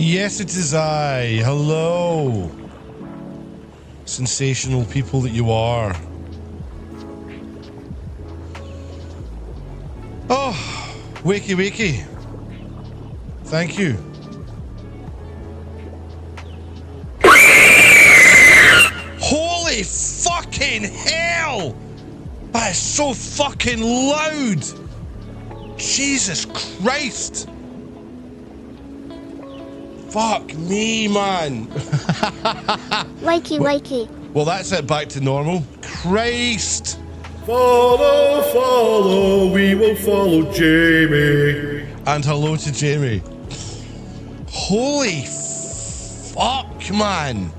Yes, it is I. Hello. Sensational people that you are. Oh, wakey wakey. Thank you. Holy fucking hell! That is so fucking loud! Jesus Christ! Fuck me, man. Wakey, wakey. Well, that's it, back to normal. Christ! Follow, follow, we will follow Jamie. And hello to Jamie. Holy fuck, man.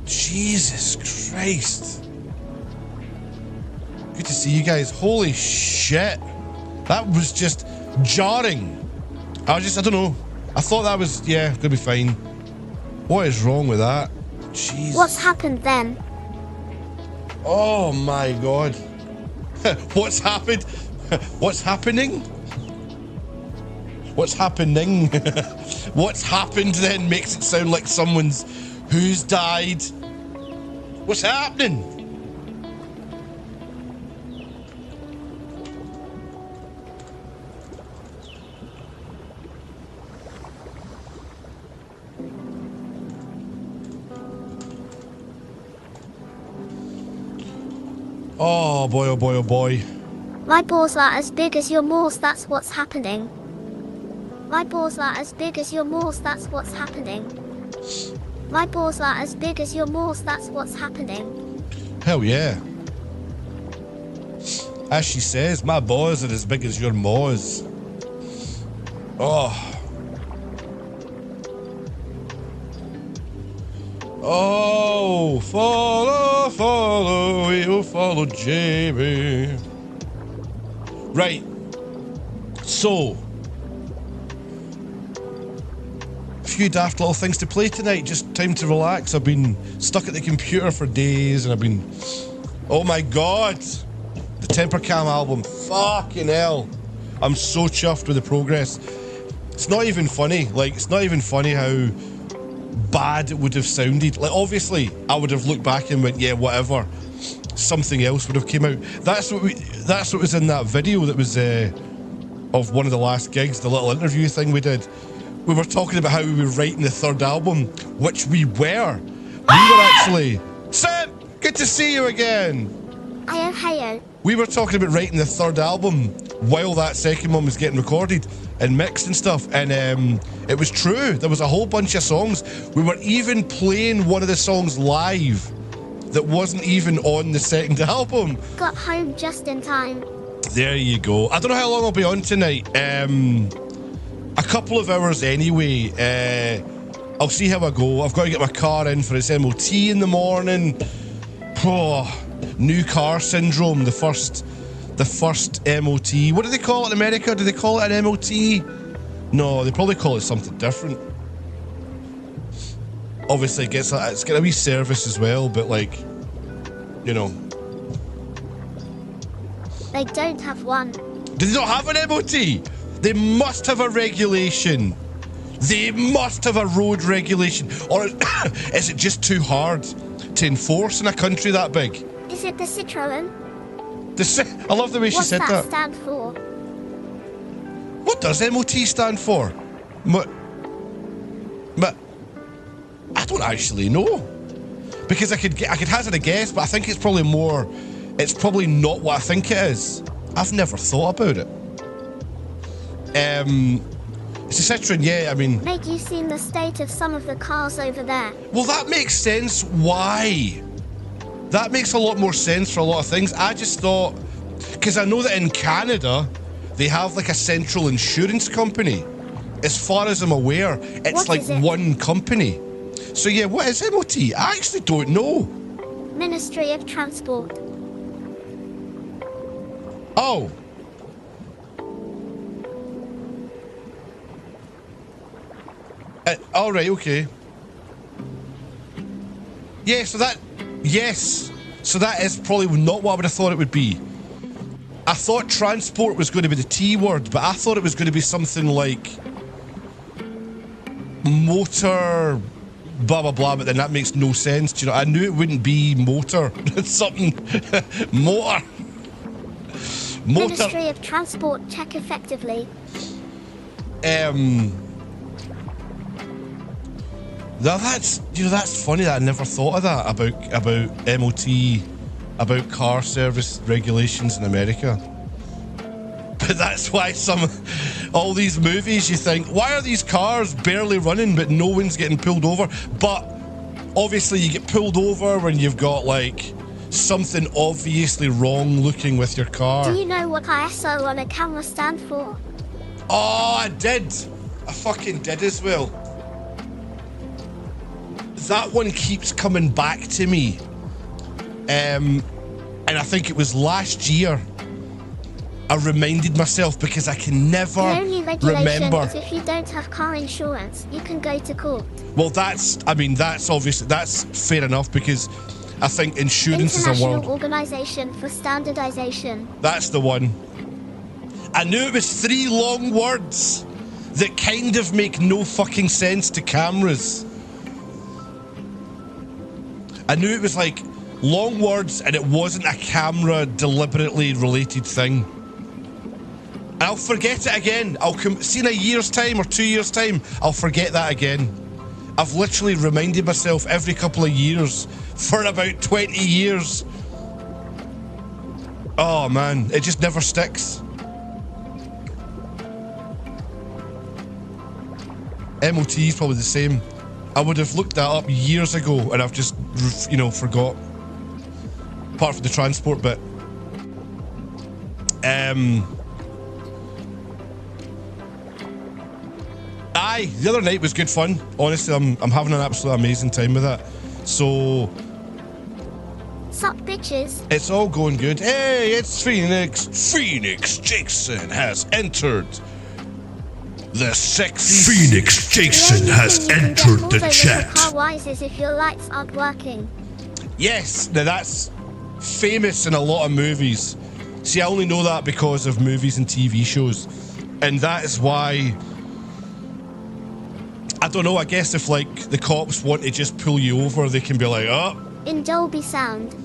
Jesus Christ. Good to see you guys. Holy shit. That was just jarring. I don't know. I thought that was, yeah, gonna be fine. What is wrong with that? Jesus. What's happened then? Oh my god. What's happened? What's happening? What's happening? What's happened then makes it sound like someone's who's died. What's happening? Oh boy, oh boy, oh boy. My balls are as big as your balls, that's what's happening. My balls are as big as your balls, that's what's happening. My balls are as big as your balls, that's what's happening. Hell yeah. As she says, my balls are as big as your maws. Oh. Oh, follow, follow, we will follow Jamie. Right. So, a few daft little things to play tonight. Just time to relax. I've been stuck at the computer for days and I've been... Oh my god! The Temper Cam album. Fucking hell. I'm so chuffed with the progress. It's not even funny. Like, it's not even funny how bad it would have sounded. Like, obviously, I would have looked back and went, yeah, whatever. Something else would have came out. That's what was in that video that was of one of the last gigs, the little interview thing we did. We were talking about how we were writing the third album, which we were. We were actually... Sam, good to see you again. Heyo, heyo. We were talking about writing the third album while that second one was getting recorded and mixed and stuff, and it was true. There was a whole bunch of songs. We were even playing one of the songs live that wasn't even on the second album. Got home just in time. There you go. I don't know how long I'll be on tonight. A couple of hours anyway. I'll see how I go. I've got to get my car in for its MOT in the morning. Oh, new car syndrome. The first MOT. What do they call it in America? Do they call it an MOT? No, they probably call it something different. Obviously, it's got a wee service as well, but like, you know. They don't have one. Do they not have an MOT? They must have a regulation. They must have a road regulation. Or is it just too hard to enforce in a country that big? Is it the Citroen? I love the way she said that. What's that stand for? What does MOT stand for? But I don't actually know, because I could hazard a guess, but I think it's probably more. It's probably not what I think it is. I've never thought about it. It's a Citroen, yeah. I mean, Mate, you've seen the state of some of the cars over there. well, that makes sense. Why? That makes a lot more sense for a lot of things. I just thought, because I know that in Canada they have like a central insurance company. As far as I'm aware, it's What like is it? one company. So yeah, what is MOT? I actually don't know. Ministry of Transport. Oh. All right, okay. Yeah, so that is probably not what I would have thought it would be. I thought transport was going to be the T word, but I thought it was going to be something like motor, blah, blah, blah, but then that makes no sense. Do you know, I knew it wouldn't be motor. It's something, motor. Ministry of Transport, check effectively. Now that's, you know, that's funny that I never thought of that about MOT, about car service regulations in America. But that's why all these movies, you think, why are these cars barely running but no one's getting pulled over? But obviously you get pulled over when you've got like something obviously wrong looking with your car. Do you know what ISO on a camera stand for? Oh, I did. I fucking did as well. That one keeps coming back to me. And I think it was last year I reminded myself because I can never The only regulation remember. is if you don't have car insurance, you can go to court. Well, that's obviously, that's fair enough because I think insurance is a International world. Organization for Standardization. That's the one. I knew it was 3 long words that kind of make no fucking sense to cameras. I knew it was like long words and it wasn't a camera deliberately related thing. And I'll forget it again. See in a year's time or 2 years' time, I'll forget that again. I've literally reminded myself every couple of years for about 20 years. Oh man, it just never sticks. MOT is probably the same. I would have looked that up years ago and I've just, you know, forgot. Apart from the transport bit. Aye, the other night was good fun. Honestly, I'm having an absolute amazing time with that. So Sup, bitches? it's all going good. Hey, it's Phoenix. Phoenix Jackson has entered the sexy. Phoenix Jackson has entered the chat. Car wise is if your lights aren't working. Yes, now that's famous in a lot of movies. See, I only know that because of movies and TV shows. And that is why, I don't know, I guess if like the cops want to just pull you over, they can be like, oh. In Dolby Sound.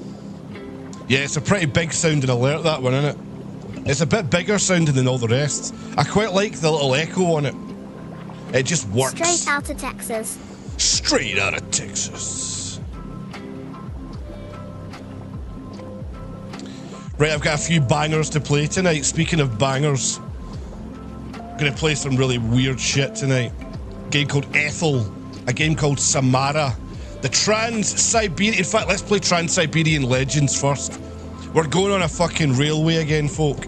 Yeah, it's a pretty big sounding alert, that one, isn't it? It's a bit bigger sounding than all the rest. I quite like the little echo on it. It just works. Straight out of Texas. Straight out of Texas. Right, I've got a few bangers to play tonight. Speaking of bangers, I'm gonna play some really weird shit tonight. A game called Ethel, a game called Samara, the Trans-Siberian, in fact, let's play Trans-Siberian Legends first. We're going on a fucking railway again, folk.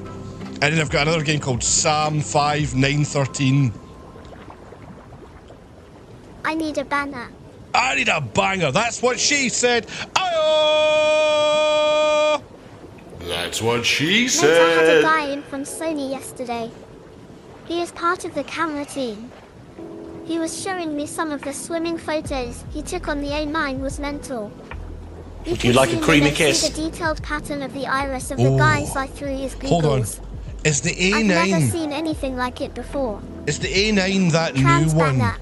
And then I've got another game called Sam 5913. I need a banner. I need a banger. That's what she said. Ayo! That's what she Mate, I had a said. guy in from Sony yesterday. He is part of the camera team. He was showing me some of the swimming photos he took on the A9 was mental. Would you like a creamy See kiss? the detailed pattern of the iris of the guys I threw his googles. Hold on. Is the I've never A9, seen anything like it before. is the A9 that Trans new one? banner.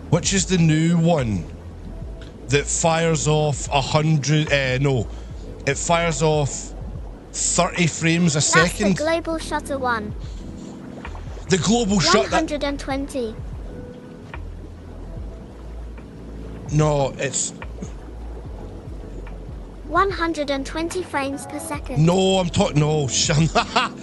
Which is the new one that fires off 100, no, it fires off 30 frames a That's second? the global shutter one. The global shut that, 120. no, it's, 120 frames per second. no, I'm talking, no,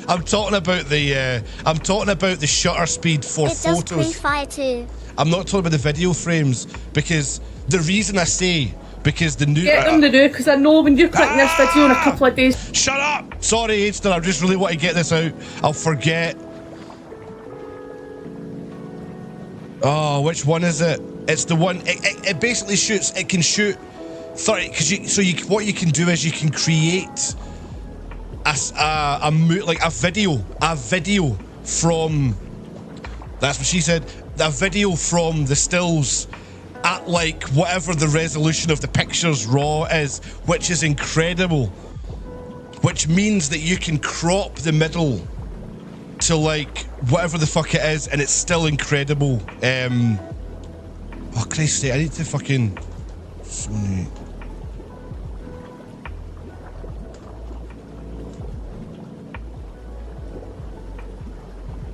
I'm talking about the shutter speed for It does photos. pre-fire too. I'm not talking about the video frames because the reason I say, because the new... Get them to do, because I know when you're clicking this video in a couple of days. Shut up! Sorry, Aidston, I just really want to get this out. I'll forget. Oh, which one is it? It's the one, it basically shoots, it can shoot 30, because what you can do is you can create a video from, that's what she said, a video from the stills at like whatever the resolution of the picture's raw is, which is incredible. which means that you can crop the middle to like whatever the fuck it is, and it's still incredible. Oh Christ, I need to fucking Sony.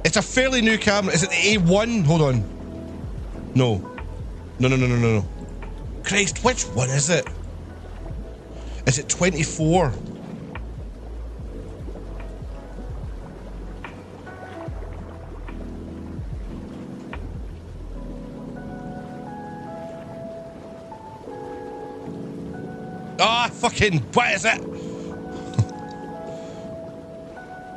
It's a fairly new camera. Is it the A1? Hold on. No. No. Christ, which one is it? Is it 24? Ah, fucking, what is it?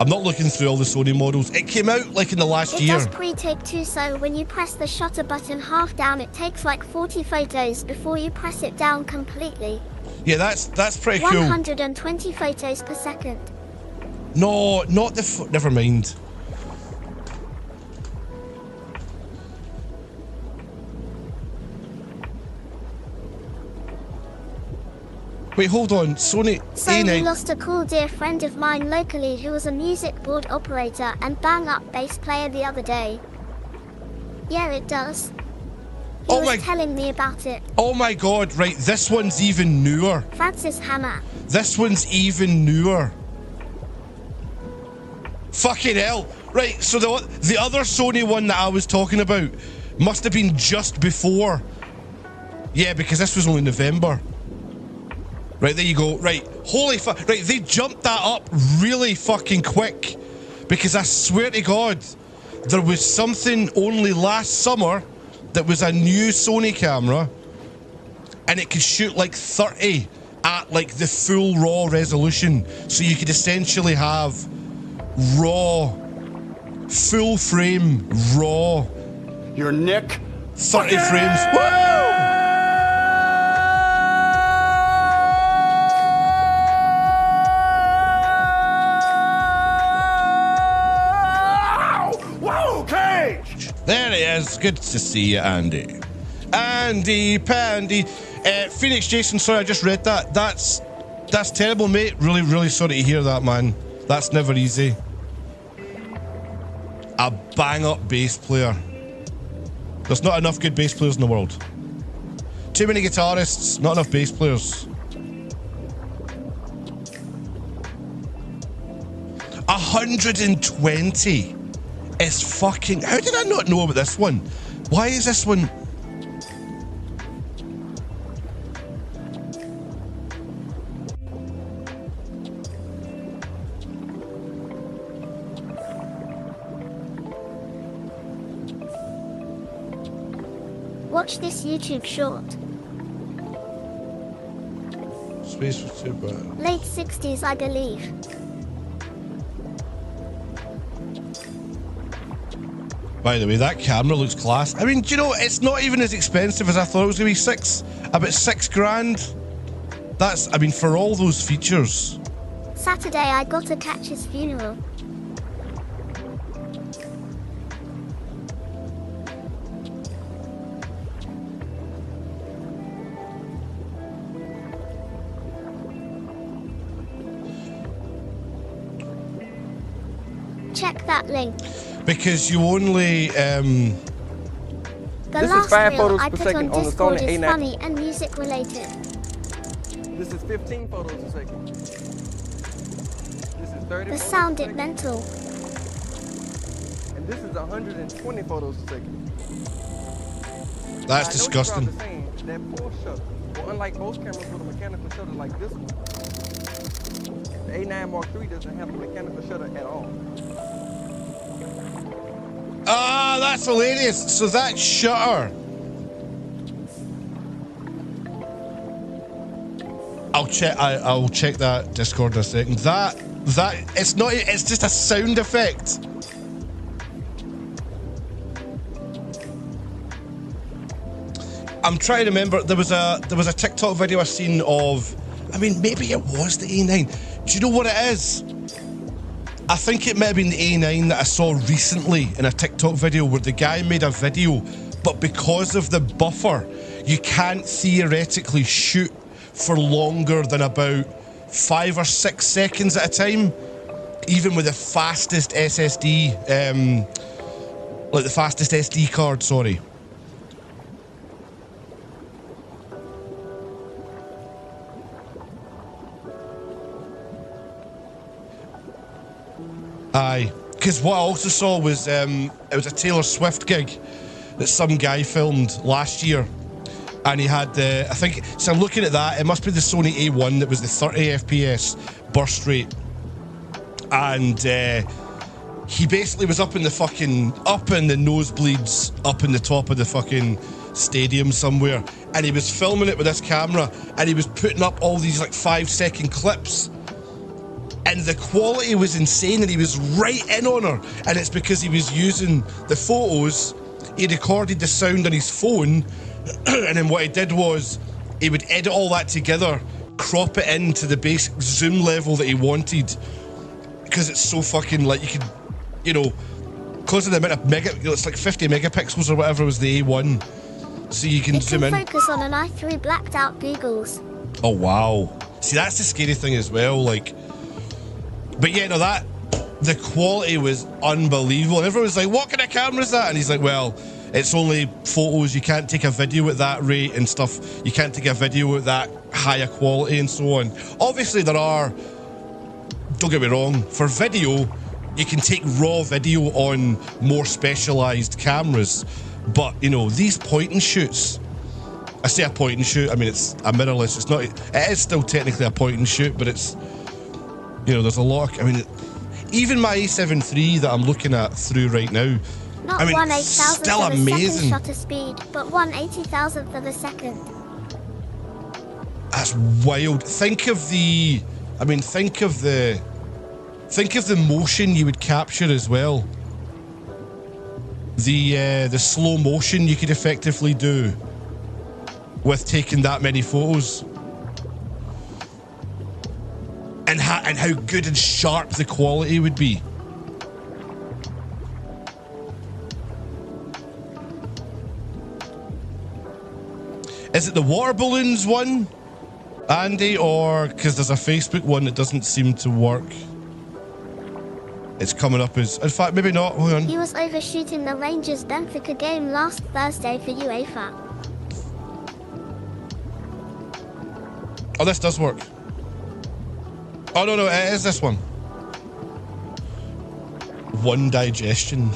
I'm not looking through all the Sony models. It came out like in the last year. It does pre-take too, so when you press the shutter button half down, it takes like 40 photos before you press it down completely. Yeah, that's pretty cool. 120 photos per second. No, not the never mind. Wait, hold on. Sony So A9. we lost a cool dear friend of mine locally who was a music board operator and bang-up bass player the other day. Yeah, it does. He was telling me about it. Oh my god, right, this one's even newer. Francis Hammer. This one's even newer. Fucking hell. Right, so the other Sony one that I was talking about must have been just before. Yeah, because this was only November. Right, there you go. Right, holy fuck. Right, they jumped that up really fucking quick. Because I swear to God, there was something only last summer that was a new Sony camera. And it could shoot like 30 at like the full raw resolution. So you could essentially have raw, full frame, raw. Your Nick. 30 frames. Woo! There he is. Good to see you, Andy. Andy Pandy. Phoenix Jason, sorry, I just read that. That's terrible, mate. Really, really sorry to hear that, man. That's never easy. A bang-up bass player. There's not enough good bass players in the world. Too many guitarists, not enough bass players. 120 is fucking... How did I not know about this one? Why is this one... Watch this YouTube short. Space was too bad. Late 60s, I believe. By the way, that camera looks class. I mean, do you know, it's not even as expensive as I thought it was going to be. About $6,000. That's, I mean, for all those features. Saturday, I got to catch his funeral. Check that link. Because you only, The This last is 5 reel photos I per put second on on the Discord Sony is A9. funny and music related. This is 15 photos a second. This is 30 The photos sound a it second. mental. And this is 120 photos a second. that's I know you disgusting. probably saying that pull shutter. Well, unlike most cameras with a mechanical shutter like this one, the A9 Mark III doesn't have a mechanical shutter at all. Ah, that's hilarious. So that shutter. I'll check that Discord in a second. That it's not, it's just a sound effect. I'm trying to remember, there was a TikTok video I seen of, I mean, maybe it was the A9. Do you know what it is? I think it may have been the A9 that I saw recently in a TikTok video where the guy made a video, but because of the buffer, you can't theoretically shoot for longer than about 5 or 6 seconds at a time, even with the fastest SSD, like the fastest SD card, sorry. Aye, because what I also saw was it was a Taylor Swift gig that some guy filmed last year, and he had I think, so I'm looking at that, it must be the Sony A1 that was the 30 FPS burst rate, and he basically was up in the nosebleeds, up in the top of the fucking stadium somewhere, and he was filming it with this camera, and he was putting up all these like 5-second clips. And the quality was insane, and he was right in on her. And it's because he was using the photos, he recorded the sound on his phone, and then what he did was, he would edit all that together, crop it into the basic zoom level that he wanted. Because it's so fucking, like, you could, you know, because of the amount of it's like 50 megapixels or whatever was the A1. So you can zoom in. Focus on an i3 blacked out Googles. Oh, wow. See, that's the scary thing as well, like. But yeah, no, the quality was unbelievable. And everyone was like, what kind of camera is that? And he's like, well, it's only photos. You can't take a video at that rate and stuff. You can't take a video at that higher quality and so on. Obviously, there are, don't get me wrong, for video, you can take raw video on more specialized cameras. But, you know, these point and shoots, I say a point and shoot, I mean, it's a mirrorless. It's not, it is still technically a point and shoot, but it's, you know, there's a lot of, I mean, even my A7 III that I'm looking at through right now, Not I mean, 1/8,000th still of a amazing. second shutter speed, but 1/80,000th of a second. That's wild. Think of the motion you would capture as well. The slow motion you could effectively do with taking that many photos. And how good and sharp the quality would be. Is it the water balloons one, Andy, or because there's a Facebook one that doesn't seem to work? It's coming up as, in fact, maybe not. Hold on. He was overshooting the Rangers Benfica game last Thursday for UEFA. Oh, this does work. Oh, no, it is this one. One digestion.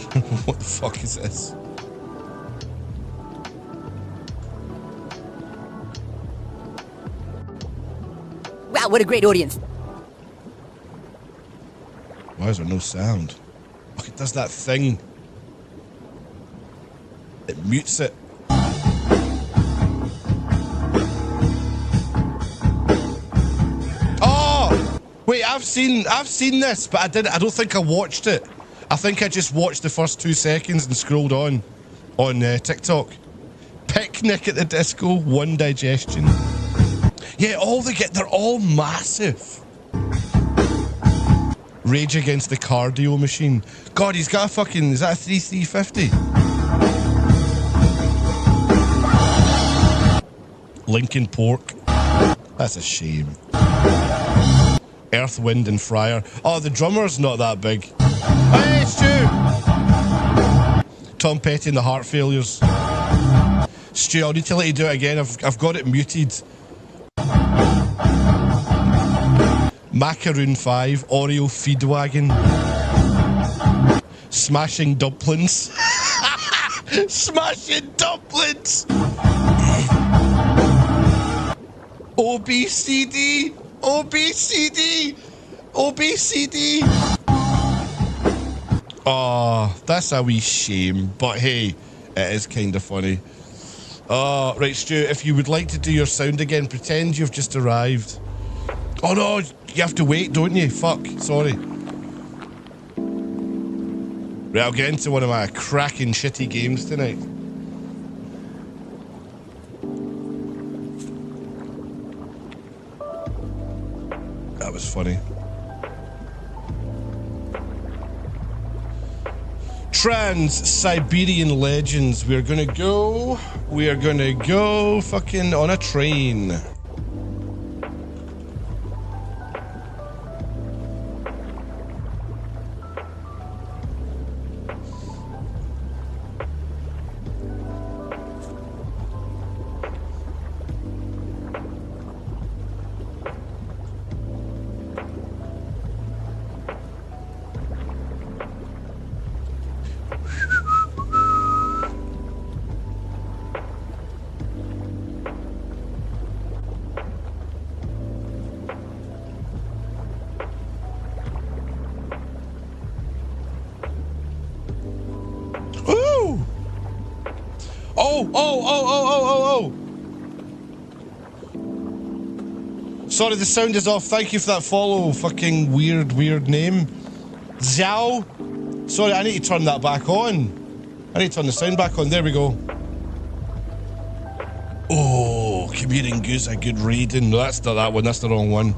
What the fuck is this? Wow, what a great audience. Why is there no sound? Look, it does that thing. It mutes it. Wait, I've seen this, but I don't think I watched it. I think I just watched the first 2 seconds and scrolled on TikTok. Picnic at the Disco, one digestion. Yeah, they're all massive. Rage Against the Cardio Machine. God, he's got a fucking, is that a 3350? Lincoln Pork. That's a shame. Earth, Wind and Fire. Oh, the drummer's not that big. Hey, Stu! Tom Petty and the Heart Failures. Stu, I'll need to let you do it again. I've got it muted. Macaroon 5, Oreo Feedwagon. Smashing Dumplings. Smashing Dumplings! OBCD! OBCD! OBCD! Oh, that's a wee shame, but hey, it is kind of funny. Oh, right, Stu, if you would like to do your sound again, pretend you've just arrived. Oh no, you have to wait, don't you? Fuck, sorry. Right, I'll get into one of my cracking shitty games tonight. That was funny. Trans-Siberian Legends. We are gonna go fucking on a train. Oh. Sorry, the sound is off. Thank you for that follow. Fucking weird name. Zhao. Sorry, I need to turn that back on. I need to turn the sound back on. There we go. Oh, Commuting Goose, a good reading. No, that's not that one. That's the wrong one.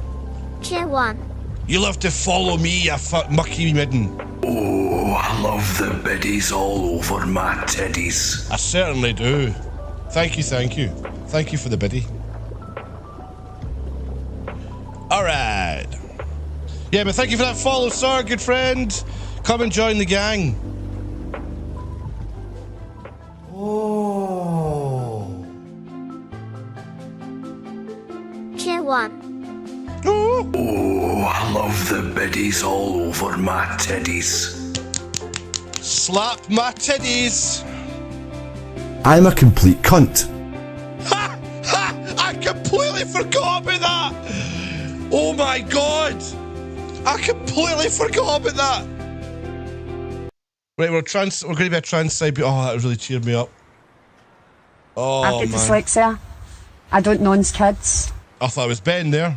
Tier 1. You'll have to follow me, you mucky midden. Oh, I love the biddies all over my teddies. I certainly do. Thank you. Thank you for the biddy. Alright. Yeah, but thank you for that follow, sir, good friend. Come and join the gang. Oh. Tier 1. Oh. Oh, I love the biddies all over my teddies. Slap my titties. I'm a complete cunt. Ha! I completely forgot about that. Oh my god. I completely forgot about that. Right, we're going to be a trans side, but oh, that really cheered me up. Oh, I've got man. dyslexia. I don't nonce kids. I thought it was Ben there.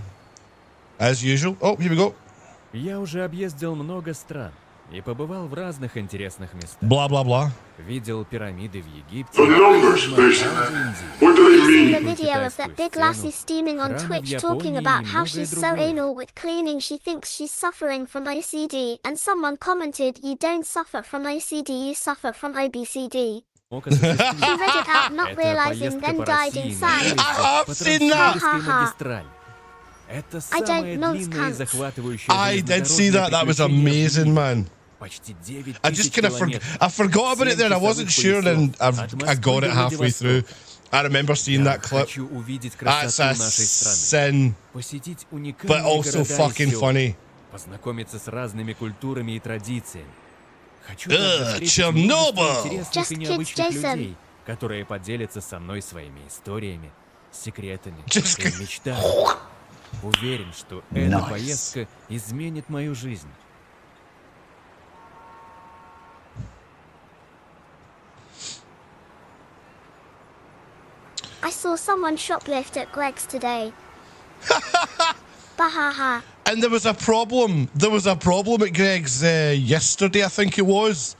As usual. Oh, here we go. Я уже объездил много стран и побывал в разных интересных местах. Blah, blah, blah. Видел пирамиды в Египте. The numbers, Mason. What do they The mean? video of that big lassie steaming on Twitch talking about how she's so anal with cleaning she thinks she's suffering from OCD, and someone commented, "You don't suffer from OCD, you suffer from OBCD." She read it out not realizing, then died inside. I've seen that. I don't know, I did see that. That was amazing, man. I just kind of I forgot about it there. I wasn't sure, and I got it halfway through. I remember seeing that clip. That's a sin, but also fucking funny. Познакомиться с разными культурами и традициями. Хочу Chernobyl! Just kids, Jason. которые поделятся со мной своими историями, секретами Just и мечтами. Уверен, что эта поездка изменит мою жизнь. I saw someone shoplift at Greg's today. Bahaha. And there was a problem. There was a problem at Greg's yesterday, I think it was.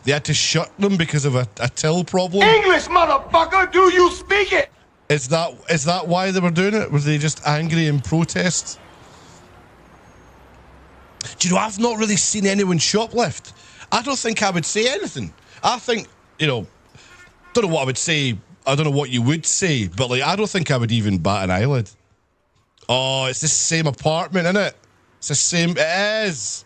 They had to shut them because of a till problem. English, motherfucker! Do you speak it? Is that why they were doing it? Was they just angry in protest? Do you know, I've not really seen anyone shoplift. I don't think I would say anything. I think, don't know what I would say. I don't know what you would say, but I don't think I would even bat an eyelid. Oh, it's the same apartment, isn't it? It's the same. It is.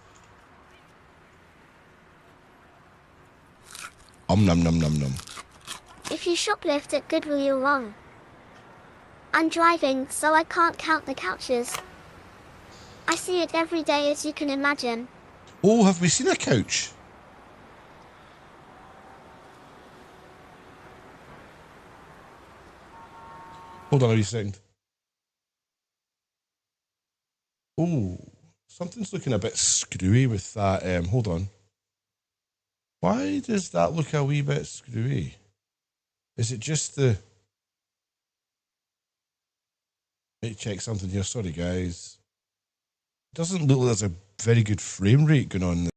Num num num num. If you shoplift at Goodwill, you're wrong. I'm driving, so I can't count the couches. I see it every day, as you can imagine. Oh, have we seen a couch? Hold on a wee second. Oh, something's looking a bit screwy with that. Hold on. Why does that look a wee bit screwy? Is it just the... Let me check something here. Sorry, guys. It doesn't look like there's a very good frame rate going on there.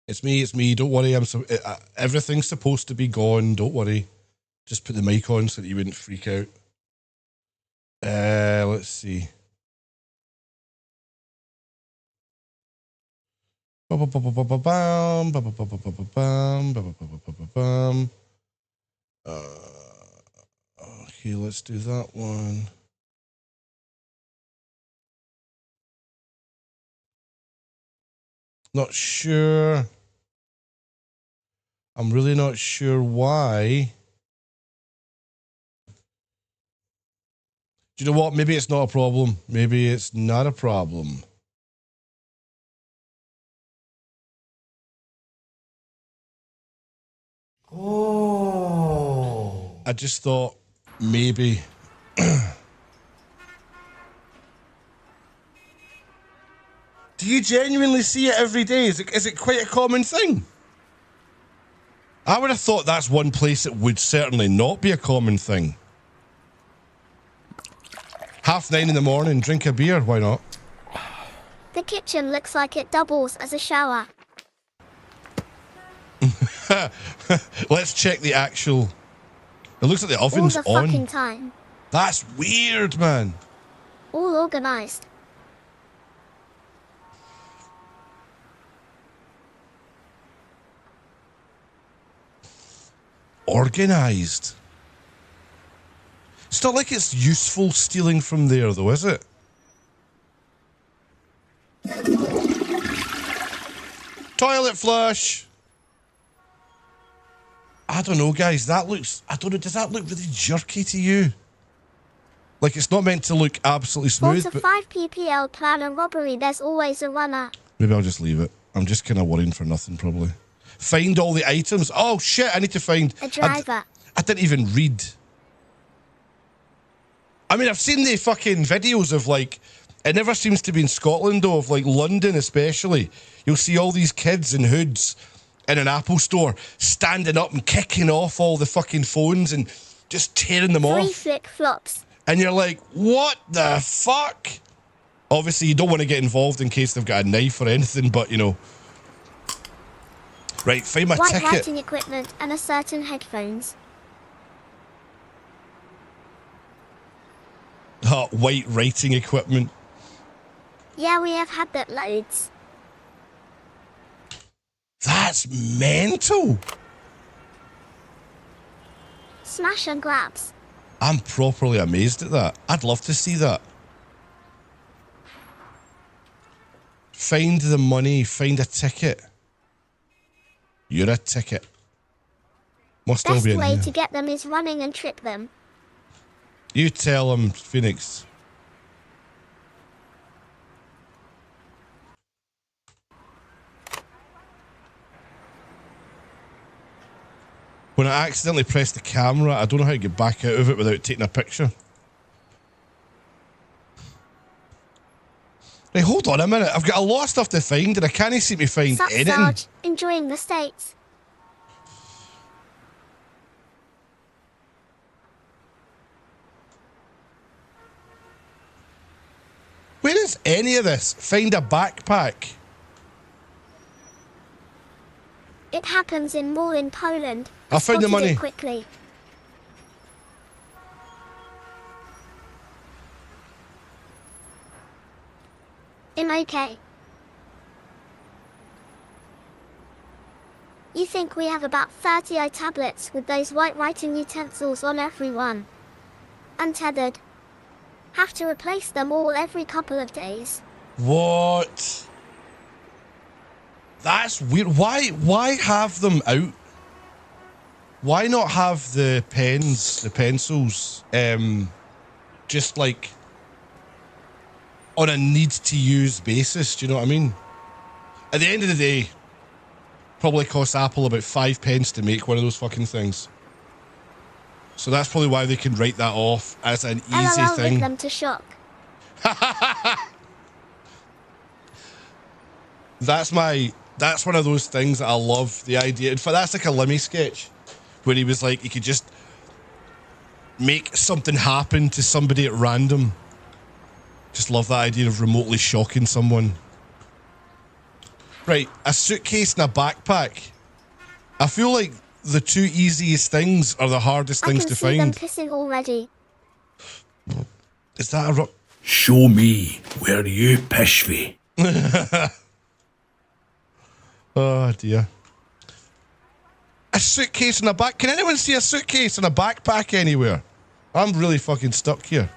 It's me. Don't worry. Everything's supposed to be gone. Don't worry. Just put the mic on so that you wouldn't freak out. Let's see. Okay, let's do that one. Not sure. I'm really not sure why. Do you know what? Maybe it's not a problem. Maybe it's not a problem. Oh. I just thought maybe Do you genuinely see it every day? Is it quite a common thing? I would have thought that's one place it would certainly not be a common thing. 9:30 in the morning, drink a beer, why not? The kitchen looks like it doubles as a shower. Let's check the actual... It looks like the All oven's the on. fucking time. That's weird, man. All organized. Organised. It's not like it's useful stealing from there, though, is it? Toilet flush. I don't know, guys. That looks... I don't know. Does that look really jerky to you? Like, it's not meant to look absolutely smooth, For but... 5 PPL plan a robbery, there's always a runner. Maybe I'll just leave it. I'm just kind of worrying for nothing, probably. Find all the items. Oh, shit. I need to find... A driver. I didn't even read. I mean, I've seen the fucking videos of, like... It never seems to be in Scotland, though, of, like, London especially. You'll see all these kids in hoods in an Apple store standing up and kicking off all the fucking phones and just tearing them 3 off. flip-flops. And you're like, what the fuck? Obviously, you don't want to get involved in case they've got a knife or anything, but, you know. Right, find my White ticket. writing equipment and a certain headphones. Oh, white writing equipment. Yeah, we have had that loads. That's mental. Smash and grabs. I'm properly amazed at that. I'd love to see that. Find the money, find a ticket. You're a ticket. Must all Best be in way here. to get them is running and trip them. You tell him, Phoenix. When I accidentally press the camera, I don't know how to get back out of it without taking a picture. Hey, hold on a minute. I've got a lot of stuff to find and I can't seem to find Sup, anything. Sarge? Enjoying the States. Where is any of this? Find a backpack. It happens in more in Poland. I found the Spotted money. it quickly. I'm okay. You think we have about 30 iTablets with those white writing utensils on every one? Untethered. Have to replace them all every couple of days. What? That's weird. Why have them out? Why not have the pens, the pencils, just like on a need to use basis? Do you know what I mean? At the end of the day, probably costs Apple about 5 pence to make one of those fucking things. So that's probably why they can write that off as an easy LOL thing. with them to shock. That's one of those things that I love, the idea. In fact, that's like a Lemmy sketch where he was like, he could just make something happen to somebody at random. Just love that idea of remotely shocking someone. Right, a suitcase and a backpack. I feel like the two easiest things are the hardest things to I can see them find. pissing already. Is that a... Show me where you pish me. Oh dear. A suitcase and a back. Can anyone see a suitcase and a backpack anywhere? I'm really fucking stuck here.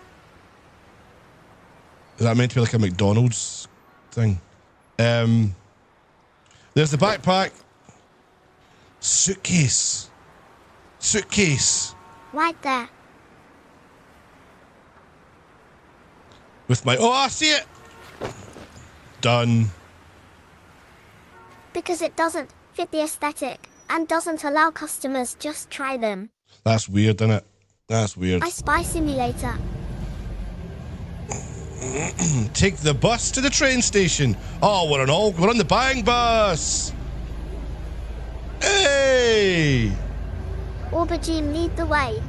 Is that meant to be like a McDonald's thing? There's the backpack. Suitcase. Suitcase. Right there. With my... Oh, I see it! Done. Because it doesn't fit the aesthetic and doesn't allow customers just try them. That's weird, isn't it? That's weird. I Spy Simulator. Take the bus to the train station. Oh, we're on the Bang Bus. Hey! Aubergine, lead the way.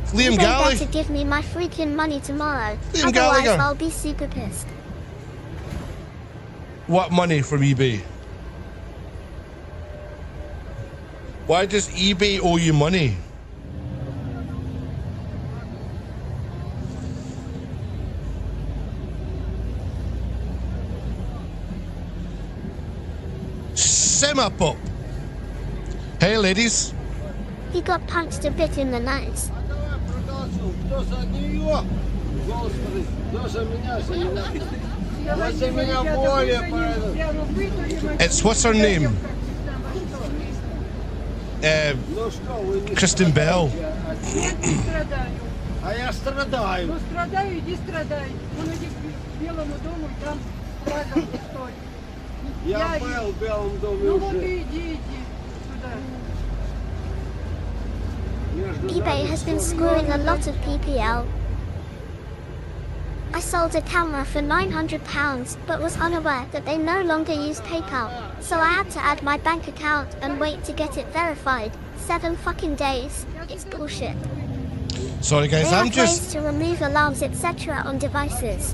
Liam You Gallagher. better give me my freaking money tomorrow. Liam Otherwise, Gallagher. I'll be super pissed. What money from eBay? Why does eBay owe you money? Simmer pop. Hey, ladies. He got punched a bit in the nose. It's what's her name? Kristen Bell. А я страдаю. Ну страдай, иди страдай. Он иди к Белому дому, и там страдал стой. Я был в Белом доме уже. Ну вот и иди сюда. eBay has been screwing a lot of PPL. I sold a camera for £900 but was unaware that they no longer use PayPal, so I had to add my bank account and wait to get it verified. 7 fucking days. It's bullshit. Sorry guys, They I'm have just... ways to remove alarms etc. on devices.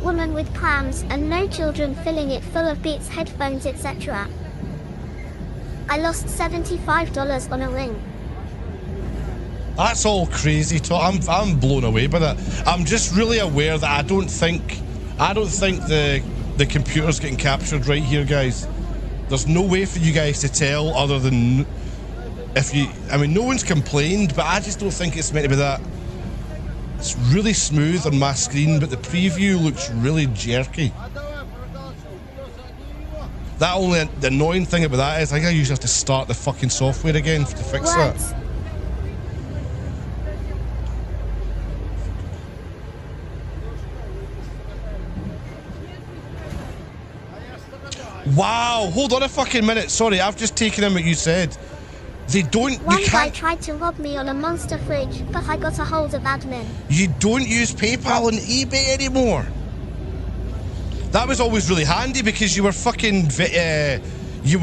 Woman with clams and no children filling it full of Beats headphones etc. I lost $75 on a ring. That's all crazy talk. I'm blown away by that. I'm just really aware that I don't think the computer's getting captured right here, guys. There's no way for you guys to tell other than if you... I mean, no one's complained, but I just don't think it's meant to be that. It's really smooth on my screen, but the preview looks really jerky. That only... The annoying thing about that is I usually have to start the fucking software again to fix that. Wow, hold on a fucking minute. Sorry, I've just taken in what you said. They don't... One guy tried to rob me on a monster fridge, but I got a hold of admin. You don't use PayPal and eBay anymore. That was always really handy because you were fucking... you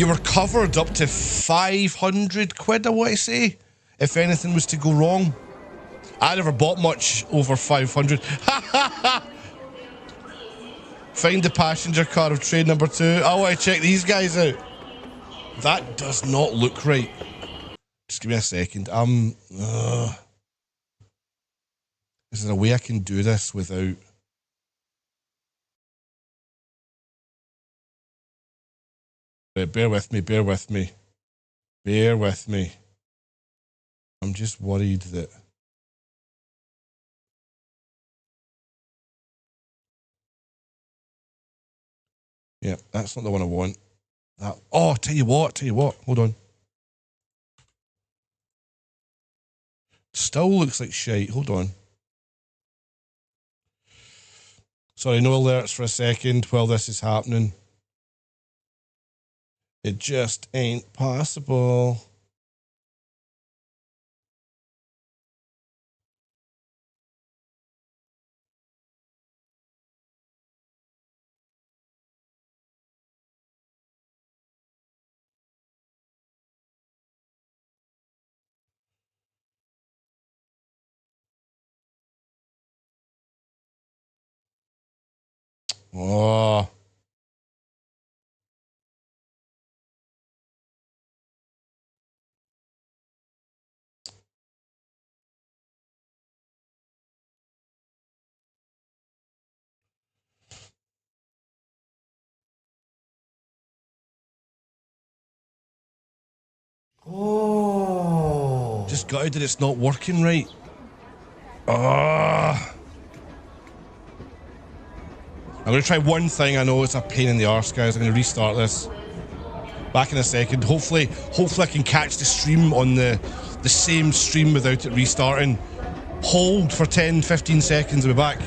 were covered up to 500 quid, I want to say, if anything was to go wrong. I never bought much over 500. Find the passenger car of train number 2. I want to check these guys out. That does not look right. Just give me a second. Is there a way I can do this without... Right, bear with me. I'm just worried that... Yeah, that's not the one I want. That... Oh, tell you what. Hold on. Still looks like shite. Hold on. Sorry, no alerts for a second while this is happening. It just ain't possible. Oh. Oh. Just gutted that it's not working right. Ah. I'm going to try one thing. I know it's a pain in the arse, guys. I'm going to restart this. Back in a second. Hopefully I can catch the stream on the same stream without it restarting. Hold for 10-15 seconds. I'll be back.